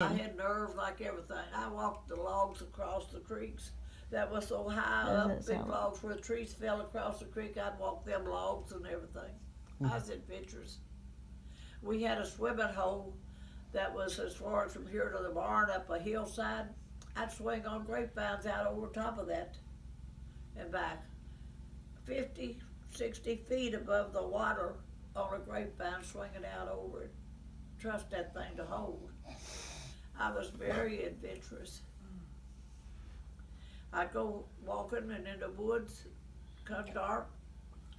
I had nerve like everything. I walked the logs across the creeks that was so high Doesn't up, big sound. logs where the trees fell across the creek. I'd walk them logs and everything. I was adventurous. We had a swimming hole that was as far as from here to the barn up a hillside. I'd swing on grapevines out over top of that and back 50, 60 feet above the water on a grapevine swinging out over it. Trust that thing to hold. I was very adventurous. I'd go walking and in the woods, come dark.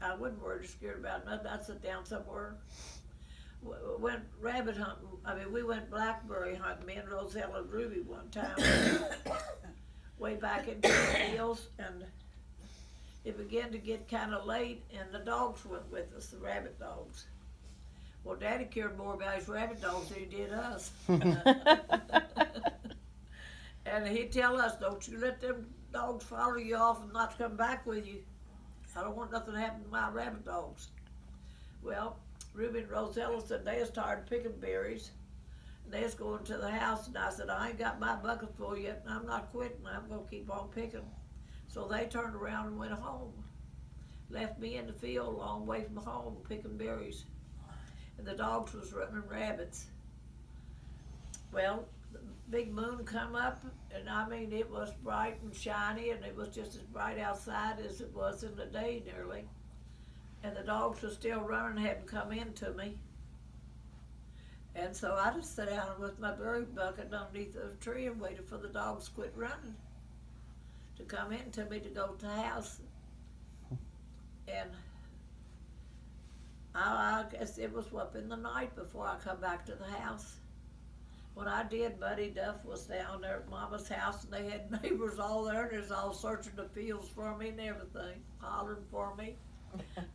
I wasn't worried or scared about nothing. I'd sit down somewhere. Went rabbit hunting. We went blackberry hunting. Me and Rosella and Ruby one time, way back into the hills, and it began to get kind of late, and the dogs went with us, the rabbit dogs. Well, Daddy cared more about his rabbit dogs than he did us. And he'd tell us, don't you let them dogs follow you off and not come back with you. I don't want nothing to happen to my rabbit dogs. Well, Ruby and Rosella said they was tired of picking berries. And they was going to the house, and I said, I ain't got my bucket full yet, and I'm not quitting. I'm going to keep on picking. So they turned around and went home. Left me in the field a long way from home picking berries. And the dogs was running rabbits. Well, the big moon come up, and it was bright and shiny, and it was just as bright outside as it was in the day nearly. And the dogs were still running, hadn't come into me. And so I just sat down with my berry bucket underneath the tree and waited for the dogs to quit running, to come into me to go to the house. And I guess it was up in the night before I come back to the house. When I did, Buddy Duff was down there at Mama's house, and they had neighbors all there, and they was all searching the fields for me and everything, hollering for me.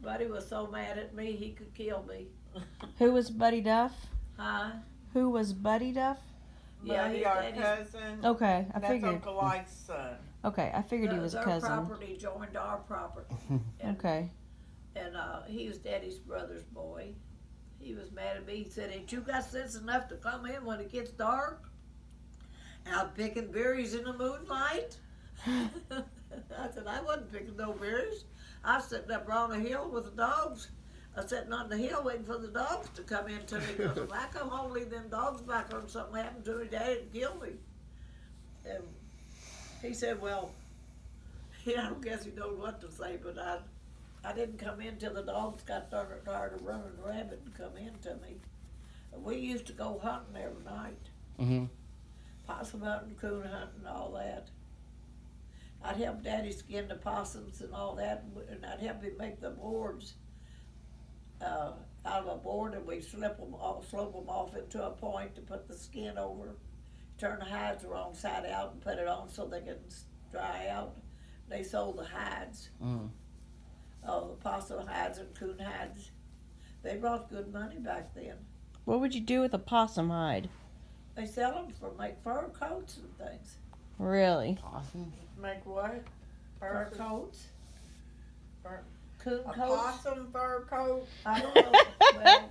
Buddy was so mad at me he could kill me. Who was Buddy Duff? Huh? Who was Buddy Duff? Yeah, Buddy, his our daddy's, cousin. Okay, I That's figured. Uncle Ike's son. Okay, I figured he was a their cousin. property joined our property. And, Okay. and he was Daddy's brother's boy. He was mad at me. He said, ain't you got sense enough to come in when it gets dark? Out picking berries in the moonlight? I said, I wasn't picking no berries. I was sitting up on a hill with the dogs. I was sitting on the hill waiting for the dogs to come in to me. Because if I come home and leave them dogs back on, something happened to me, Daddy'd kill me. And he said, well, I don't guess he knows what to say, but I didn't come in till the dogs got tired of running rabbit and come in to me. We used to go hunting every night. Mm-hmm. Possum hunting, coon hunting, all that. I'd help Daddy skin the possums and all that, and I'd help him make the boards out of a board, and we'd slope them off into a point to put the skin over, turn the hides the wrong side out and put it on so they could dry out. They sold the hides. Mm. Oh, the possum hides and coon hides. They brought good money back then. What would you do with a possum hide? They sell them for make fur coats and things. Really? Possum? Make what? Fur coats. Fur- Coon A coats. possum fur coat? I don't know. Well,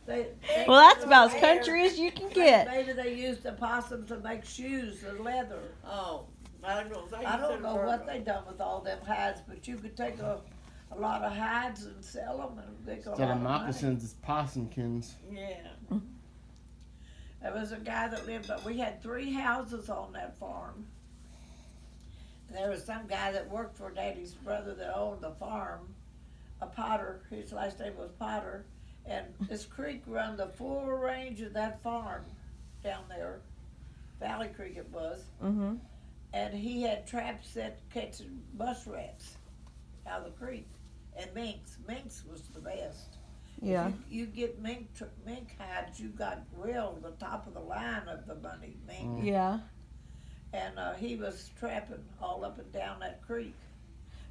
they, Well, that's about as country as you can get. maybe they used the possum to make shoes or leather. Oh, I don't know. I don't know what they done with all them hides, but you could take a lot of hides and sell them and make a lot Instead of of money. moccasins, it's possumkins. Yeah. There was a guy that lived, we had 3 houses on that farm. And there was some guy that worked for Daddy's brother that owned the farm, a Potter, his last name was Potter. And this creek run the full range of that farm down there, Valley Creek it was. Mm-hmm. And he had traps set catching muskrats out of the creek. And minks. Minks was the best. Yeah. If you get mink hides, you got real the top of the line of the money, mink. Yeah. And he was trapping all up and down that creek.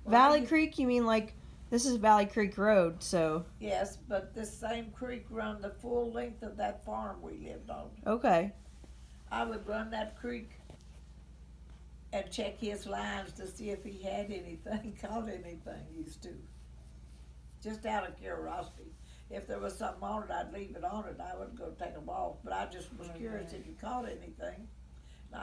Well, Valley Creek, you mean like, this is Valley Creek Road, so. Yes, but this same creek run the full length of that farm we lived on. Okay. I would run that creek and check his lines to see if he had anything, caught anything, used to. Just out of curiosity. if there was something on it, I'd leave it on it. I wouldn't go take them off. But I just was curious if you caught anything.